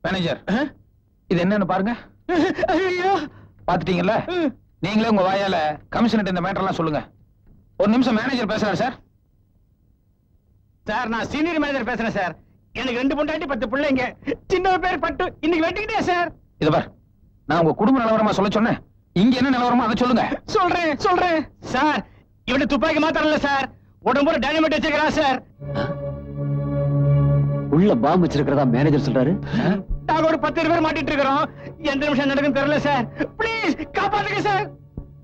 Manager, இது என்னன்னு பாருங்க. பாத்துட்டீங்கல்ல? நீங்களே உங்க வாயால கமிஷனர் இந்த மேட்டர் எல்லாம் சொல்லுங்க. ஒரு நிமிஷம் மேனேஜர் பேசுறாரு சார். சார், நான் சீனியர் மேனேஜர் பேசுறேன் சார். எனக்கு 2 பொண்டாட்டி 10 பிள்ளைங்க. சின்ன பேர் பட்டு இன்னைக்கு வெட்டிக்கிட்டே சார். இது பார், நான் உங்க குடும்ப நிலவரமா சொல்ல சொன்னேன். இங்க என்ன நிலவரமா அதை சொல்லுங்க. சொல்றேன் சார். இவனை துப்பாக்கி மாத்திரல சார், உடம்புல டைனமைட் வச்சிருக்கிறான் சார். உள்ள பாம்பு வச்சிருக்கிறதா மேனேஜர் சொல்றாரு. நாங்க ஒரு 10 பேர் மாட்டிட்டு இருக்கிறோம். எந்த நிமிஷம் நடக்குன்னு தெரியல சார். ப்ளீஸ் காப்பாத்துங்க சார்.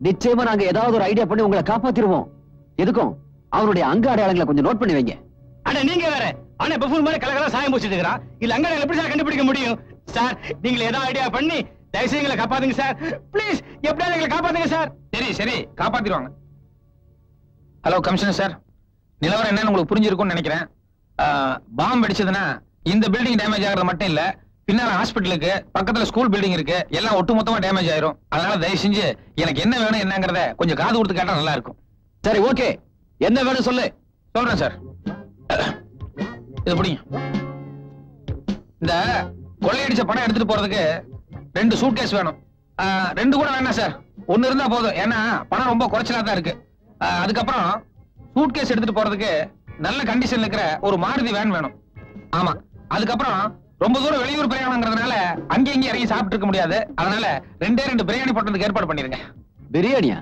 நிச்சயமா நாங்க ஏதாவது ஒரு ஐடியா பண்ணி உங்களை காப்பாத்திடுவோம். எதுக்கும் அவருடைய அங்க அடையாளங்களை கொஞ்சம் நோட் பண்ணி வைங்க. அட நீங்க வேற, ஆனா பஃபூன் மாதிரி கலகலா சாயம் பூசிட்டு இருக்கிறான். இல்ல அங்க எப்படி சார் கண்டுபிடிக்க முடியும்? சார், நீங்க ஏதாவது ஐடியா பண்ணி தயவு செய்து எங்களை காப்பாத்துங்க சார். ப்ளீஸ் எப்படியாவது எங்களை காப்பாத்துங்க சார். சரி காப்பாத்திடுவாங்க. ஹலோ கமிஷனர் சார், நிலவரம் என்னன்னு உங்களுக்கு புரிஞ்சிருக்கும்னு நினைக்கிறேன். பாம்பு வெடிச்சதுன்னா இந்த பில்டிங் டேமேஜ் ஆகிறது மட்டும் இல்ல, பின்னால ஹாஸ்பிட்டலுக்கு பக்கத்துல ஸ்கூல் பில்டிங் இருக்கு, எல்லாம் ஒட்டுமொத்தமா டேமேஜ் ஆயிரும். அதனால தயவு செஞ்சு எனக்கு என்ன வேணும் என்னங்கறத கொஞ்சம் காது கொடுத்து கேட்டா நல்லா இருக்கும். சரி, ஓகே. என்ன வேணும் சொல்லு. சொல்றேன் சார். இது பிடிங்க. இந்த கொள்ளையடிச்ச பணம் எடுத்துட்டு போறதுக்கு 2 சூட்கேஸ் வேணும். 2 கூட வேணாம் சார், 1 இருந்தா போதும். ஏன்னா பணம் ரொம்ப குறைச்சலா தான் இருக்கு. அதுக்கப்புறம் சூட்கேஸ் எடுத்துட்டு போறதுக்கு நல்ல கண்டிஷன்ல இருக்கிற ஒரு மாருதி வேன் வேணும். ஆமா, அதுக்கப்புறம் ரொம்ப தூரம் வெளியூர் பிரயாணம்ங்கிறதுனால அங்கே இங்கே இறங்கி சாப்பிட்டு இருக்க முடியாது. அதனால 2 பிரியாணி போட்டதுக்கு ஏற்பாடு பண்ணிருங்க. பிரியாணியா?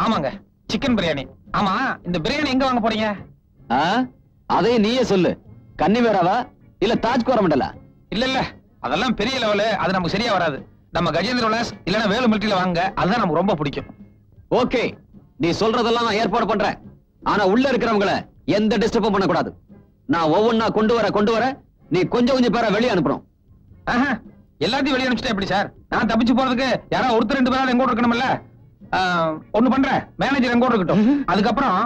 ஆமாங்க, சிக்கன் பிரியாணி. ஆமா, இந்த பிரியாணி எங்க வாங்க போறீங்க? அதையும் நீயே சொல்லு. கன்னிவேராவா இல்ல தாஜ் கோரமண்டலா? இல்ல, அதெல்லாம் பெரிய லெவலு, அது நமக்கு சரியா வராது. நம்ம கஜேந்திர விலாஸ் இல்லனா வேலு மிலிட்டரியில வாங்க, அதுதான் நமக்கு ரொம்ப பிடிக்கும். ஓகே, நீ சொல்றதெல்லாம் நான் ஏற்பாடு பண்றேன். ஆனா உள்ள இருக்கிறவங்களை எந்த டிஸ்டர்பும் பண்ணக்கூடாது. நான் ஒவ்வொன்னா கொண்டு வர நீ கொஞ்சம் பேரை வெளியே அனுப்பணும். எல்லாத்தையும் வெளியே அனுப்பிச்சிட்டா எப்படி சார்? நான் தப்பிச்சு போறதுக்கு யாராவது ஒருத்தர் 2 பேராவது எங்கூட இருக்கணும்ல. ஒண்ணு பண்றேன், மேனேஜர் எங்கூட இருக்கட்டும். அதுக்கப்புறம்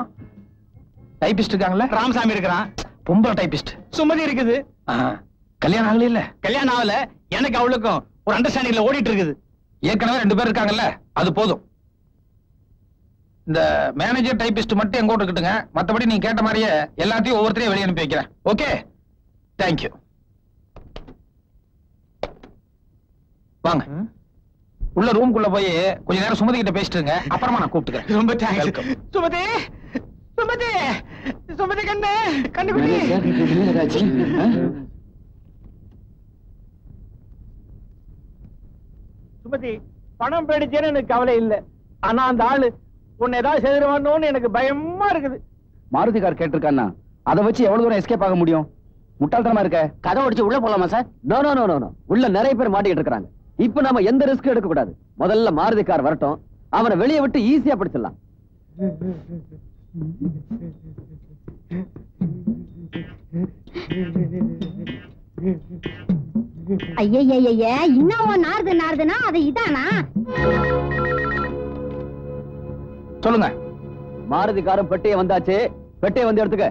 டைபிஸ்ட் இருக்காங்கல்ல, ராமசாமி இருக்கிறான். பொம்பளை டைபிஸ்ட் சுமதி இருக்குது. கல்யாணம் ஆகல இல்ல? கல்யாணம் ஆகல. எனக்கு அவளுக்கும் ஒரு அண்டர்ஸ்டாண்டிங்ல ஓடிட்டு இருக்குது. ஏற்கனவே 2 பேர் இருக்காங்கல்ல, அது போதும். இந்த மேனேஜர் டைபிஸ்ட் மட்டும் எங்கூட இருக்கட்டுங்க. மத்தபடி நீங்க கேட்ட மாதிரியே எல்லாத்தையும் ஒவ்வொருத்தரையும் வெளியே அனுப்பி வைக்கிறேன். Okay, thank you. வாங்க, உள்ள ரூம்குள்ள போய் கொஞ்ச நேரம் சுமதி கிட்ட பேசிட்டுங்க. அப்புறமா நான் கூப்பிட்டுக்கிறேன். ரொம்ப தேங்க்ஸ். சுமதி கண்ணு கண்டுபிடி. சுமதி, பணம் போயிடுச்சேன்னு எனக்கு கவலை இல்ல. ஆனா அந்த ஆளு உன்னை ஏதாவது செய்திருவானோன்னு எனக்கு பயமா இருக்குது. மாருதி கார் கேட்டிருக்கான்னா அதை வச்சு எவ்வளவு தூரம் எஸ்கேப் ஆக முடியும்? முட்டாள்தனமா இருக்க. கதை உடைச்சு உள்ள போலாமா சார்? நோ. உள்ள நிறைய பேர் மாட்டிக்கிட்டு இருக்காங்க. இப்ப நாம எந்த ரிஸ்க் எடுக்க கூடாது. முதல்ல மாருதி கார் வரட்டும், அவனை வெளியே விட்டு ஈஸியா பிடிச்சிடலாம். ஐயா, இன்னும் நாறுதுன்னா அது இதானா? சொல்லுங்க. மாருதி காரும் பெட்டியை வந்தாச்சு. பெட்டியை வந்து எடுத்துக்க.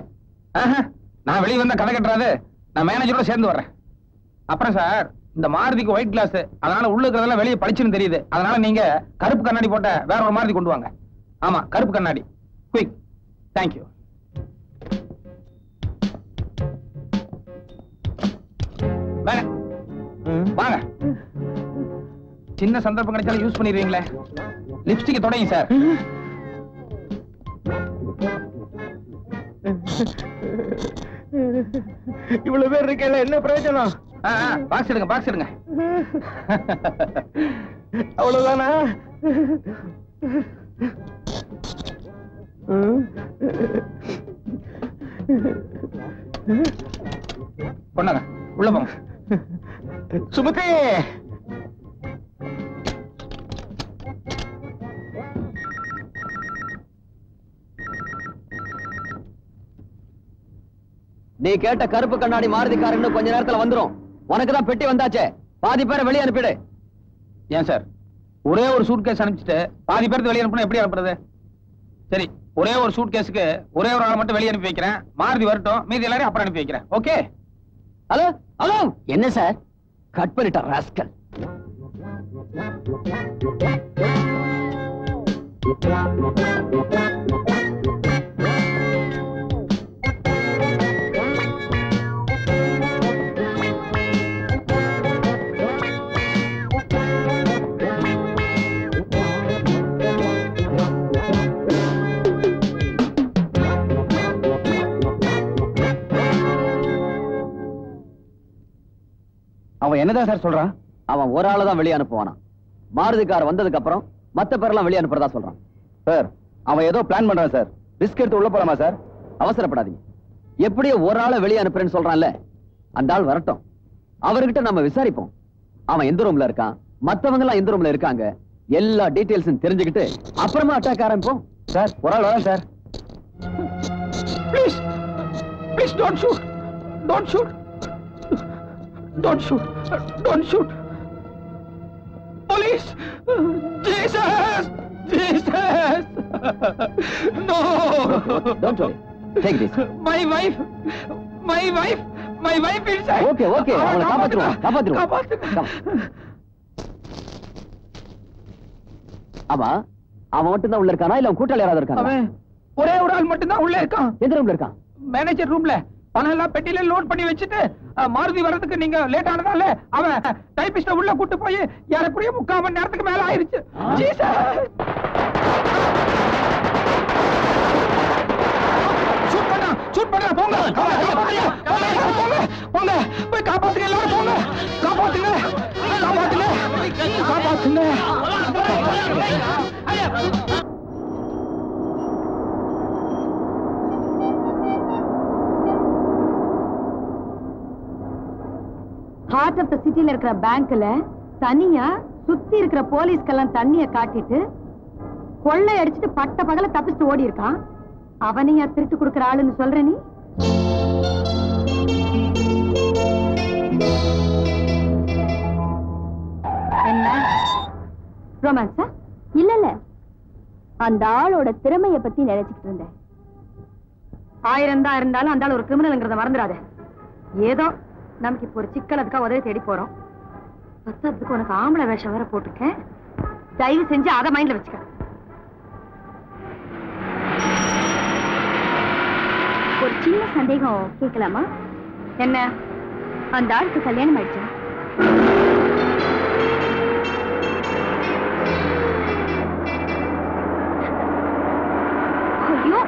நான் வெளியே வந்தா கதை கட்டுறாது. நான் மேனேஜரோட சேர்ந்து வர்றேன். அப்புறம் சார், இந்த மாருதிக்கு ஒயிட் கிளாஸ், அதனால உள்ள இருக்கிறதெல்லாம் வெளியே பளிச்சுன்னு தெரியுது. அதனால நீங்க கருப்பு கண்ணாடி போட்ட வேற ஒரு மாருதி கொண்டு வாங்க. ஆமா, கருப்பு கண்ணாடி. குயிக். தேங்க்யூ. வாங்க. சின்ன சந்தர்ப்பம் கிடைச்சாலும் யூஸ் பண்ணிடுவீங்களே. லிப்ஸ்டிக் தொடங்க சார். இவ்வளவு பேர் இருக்கல, என்ன பிரயோஜனம்? பாக்ஸ் எடுங்க. அவ்வளவுதானா? கொண்டாங்க, உள்ள போங்க. சுமதி, நீ கேட்ட கருப்பு கண்ணாடி மாருதி கார் இன்னும் கொஞ்ச நேரத்துல வந்துரும். உனக்கு தான் பெட்டி வந்தாச்சே, பாதி பேரை வெளியே அனுப்பிடு. ஏன் சார், ஒரே ஒரு சூட் கேஸ் அனுப்பிச்சிட்டு பாதி பேருக்கு வெளியே அனுப்பினா எப்படி அனுப்புறது? சரி, ஒரே ஒரு சூட் கேஸுக்கு ஒரே ஒரு ஆள் மட்டும் வெளியே அனுப்பி வைக்கிறேன். மாருதி வரட்டும், மீதி எல்லாரையும் அப்புறம் அனுப்பி வைக்கிறேன். ஓகே? ஹலோ. என்ன சார்? கட் பண்ணிட்ட ராஸ்கல். அவன் என்னதான் சார் சொல்றான்? அவன் ஒரு ஆளை தான் வெளியே அனுப்புவானா. மாருதி கார் வந்ததுக்கு அப்புறம் மத்த பேரெல்லாம் வெளியே அனுப்புறதா சொல்றான். சார், அவன் ஏதோ பிளான் பண்றான் சார். ரிஸ்க் எடுத்து உள்ள போலாமா சார்? அவசரப்படாதீங்க. எப்படியோ ஒரு ஆளை வெளியே அனுப்புறேன்னு சொல்றான்ல, அந்த ஆள் வரட்டும். அவர்கிட்ட நம்ம விசாரிப்போம். அவன் எந்த ரூம்ல இருக்கான், மத்தவங்க எல்லாம் எந்த ரூம்ல இருக்காங்க, எல்லா டீடைல்ஸும் தெரிஞ்சுக்கிட்டு அப்புறமா அட்டாக் ஆரம்பிப்போம். சார், ஒரு ஆள் வரேன் sir. Please please don't shoot, don't shoot, don't shoot, don't shoot. Police! Jesus! Jesus! No! Don't worry. Take this. My wife! My wife! My wife inside! Okay, okay. அவளை காப்பாத்துறோம். ஆமா, அவன் மட்டும் தான் உள்ள இருக்கானா இல்ல அவன் கூட்டாளி யாராவது இருக்கானா? அவன் ஒரே ஒரு ஆள் மட்டும் தான் உள்ள இருக்கான். எந்த ரூம்ல இருக்கான்? மேனேஜர் ரூம்ல. பணம் எல்லாம் பெட்டியில லோட் பண்ணி வச்சுட்டு மாருதி வர்றதுக்கு நீங்க லேட் ஆனதால அவன் டைபிஸ்ட உள்ள கூட்டு போய் யாரைக்குரிய 3/4 மணி நேரத்துக்கு மேல ஆயிருச்சு. ஷூட் பண்ணா போங்க. போங்க போய் காப்பாத்துங்க, எல்லாரும் போங்க. காப்பாத்துங்க, காப்பாத்துங்க, காப்பாத்துங்க. ஹார்ட் ஆஃப் த சிட்டில இருக்கிற பேங்க்ல தனியா சுத்தி இருக்கிற போலீஸ்க்கெல்லாம் தண்ணிய காட்டிட்டு கொள்ளை அடிச்சுட்டு பட்ட பகல தப்பிச்சு ஓடி இருக்கான். அவனையா திருட்டு கொடுக்கிற ஆளுன்னு சொல்ற நீ? என்ன ரொமான்ஸா? இல்ல இல்ல, அந்த ஆளோட திறமைய பத்தி நினைச்சுக்கிட்டு இருந்தேன். 1000 தான் இருந்தாலும் அந்த ஆள் ஒரு கிரிமினல்ங்கிறத மறந்துடாத. ஏதோ நமக்கு இப்போ ஒரு சிக்கல், அதுக்காக உதவி தேடி போறோம். பத்தத்துக்கு உனக்கு ஆம்பளை வேஷம் வேற போட்டுருக்கேன். தயவு செஞ்சு அதை மைண்ட்ல வச்சுக்க. ஒரு சின்ன சந்தேகம் கேட்கலாமா? என்ன, அந்த ஆளுக்கு கல்யாணம் ஆயிடுச்சா? ஐயோ,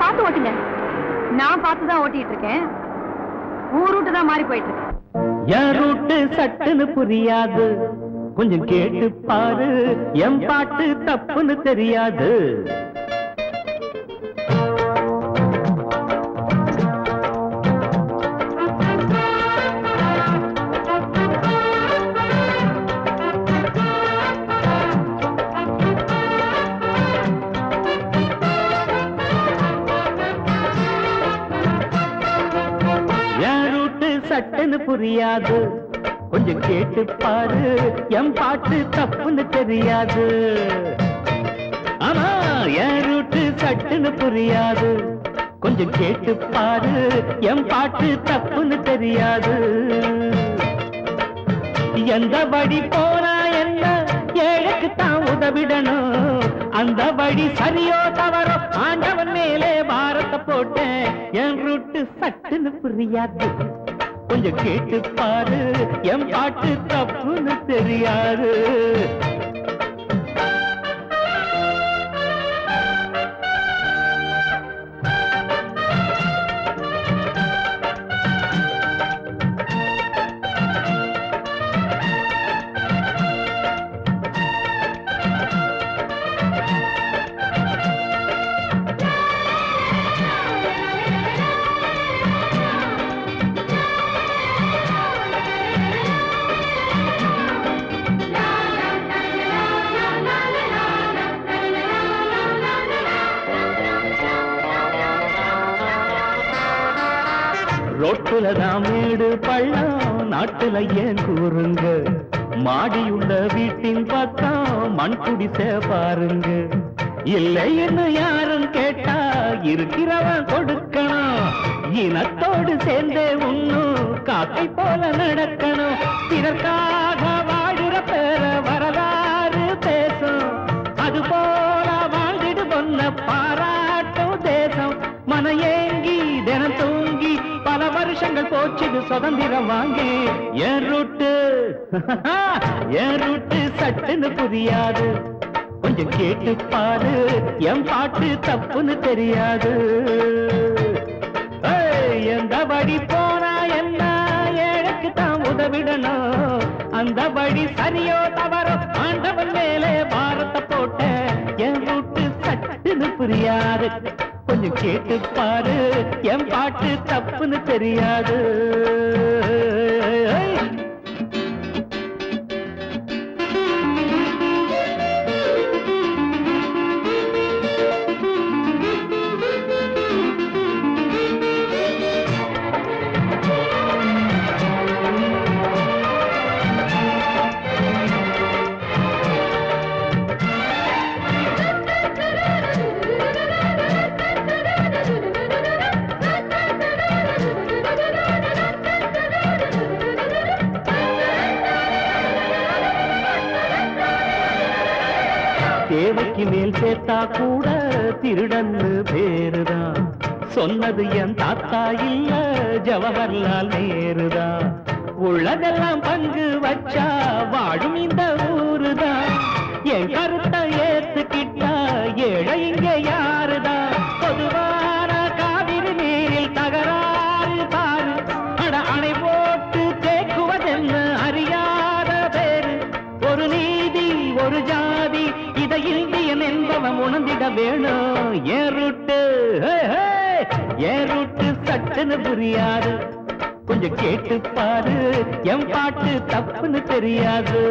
பார்த்து ஓட்டுங்க. நான் பார்த்துதான் ஓட்டிட்டு இருக்கேன். ஊர் ரூட்டு தான் மாறி போயிட்டு இருக்கு. என் ரூட்டு சட்டுன்னு புரியாது, கொஞ்சம் கேட்டு பாரு. என் பாட்டு தப்புன்னு தெரியாது. சட்டுன்னு புரியாது, கொஞ்சம் கேட்டு பாரு. என் பாட்டு தப்புன்னு தெரியாது. ஆமா, என் ரூட்டு சட்டுன்னு புரியாது, கொஞ்சம் கேட்டு பாரு. என் பாட்டு தப்புன்னு தெரியாது. எந்த வழி போனா என்ன, ஏழைக்கு தான் உதவிடணும். அந்த வழி சரியோ தவறோ ஆண்டவன் மேலே பாரத்தை போட்டேன். என் ரூட்டு சட்டுன்னு புரியாது, கொஞ்சம் கேட்டு பாரு. என் பாட்டு தப்புன்னு தெரியாது. ரோட்டுலதான் மேடு பள்ளம், நாட்டுல ஏன் கூறுங்க. மாடியுள்ள வீட்டின் பக்கம் மண் குடிசை பாருங்க. இல்லைன்னு யாரும் கேட்டா இருக்கிறவன் கொடுக்கணும். இனத்தோடு சேர்ந்தே உண்ணும், காக்கை போல நடக்கணும். பிறர்க்காக வாழுற பேர வரலாறு பேசும். அது போல வாழ்ந்திடு பொன்ன பாராட்டும் தேசம். மன ஏங்கி தினம் தூங்கி பல வருஷங்கள் போச்சுது சுதந்திரம் வாங்கி. என் ரூட்டு என் ரூட்டு சட்டுன்னு புரியாது, கொஞ்சம் கேட்டு பாரு. என் பாட்டு தப்புன்னு தெரியாது. வழி போனா என்ன ஏழைக்கு தான் உதவிடணும் அந்த வழி சரியோ தவறோ ஆண்டவன் மேலே பாரத்தை போட்ட என் ரூட்டு சட்டுன்னு புரியாது கொஞ்சம் கேட்டு பாரு என் பாட்டு தப்புன்னு தெரியாது தேவைக்கு மேல் சேர்த்தா கூட திருடன்னு பேருதான் சொன்னது என் தாத்தா இல்ல ஜவஹர்லால் நேருதான் உள்ளதெல்லாம் பங்கு வச்சா வாழும் இந்த ஊருதான் என் கருத்தை ஏத்துக்கிட்டா ஏழை இங்க யாருதான் பொதுவான காவிரி நீரில் தகராறு பாரு அட அணை போட்டு தேக்குவதென்ன அறியாத பேரு ஒரு நீதி ஒரு ஜாதி இதை இந்தியன் என்பவன் உணர்ந்திட வேணும் ஏன் ரூட்டு சட்டுன்னு புரியாது கொஞ்சம் கேட்டு பாரு என் பாட்டு தப்புன்னு தெரியாது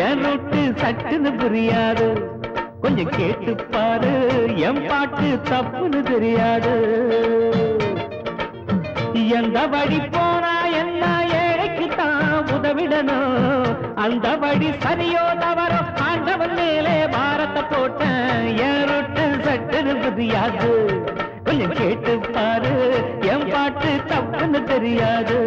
என் ரூட்டு சட்டுன்னு புரியாது கொஞ்சம் கேட்டு பாரு என் பாட்டு தப்புன்னு தெரியாது எந்த வழி போனா என்ன ஏழைக்கு தான் உதவிடணும் அந்த வழி சரியோ தவறோ ஆண்டவன் மேலே பாரத்தை போட்டேன் என் ரூட்டு சட்டுன்னு புரியாது கொஞ்சம் கேட்டு பாரு என் பாட்டு தப்புன்னு தெரியாது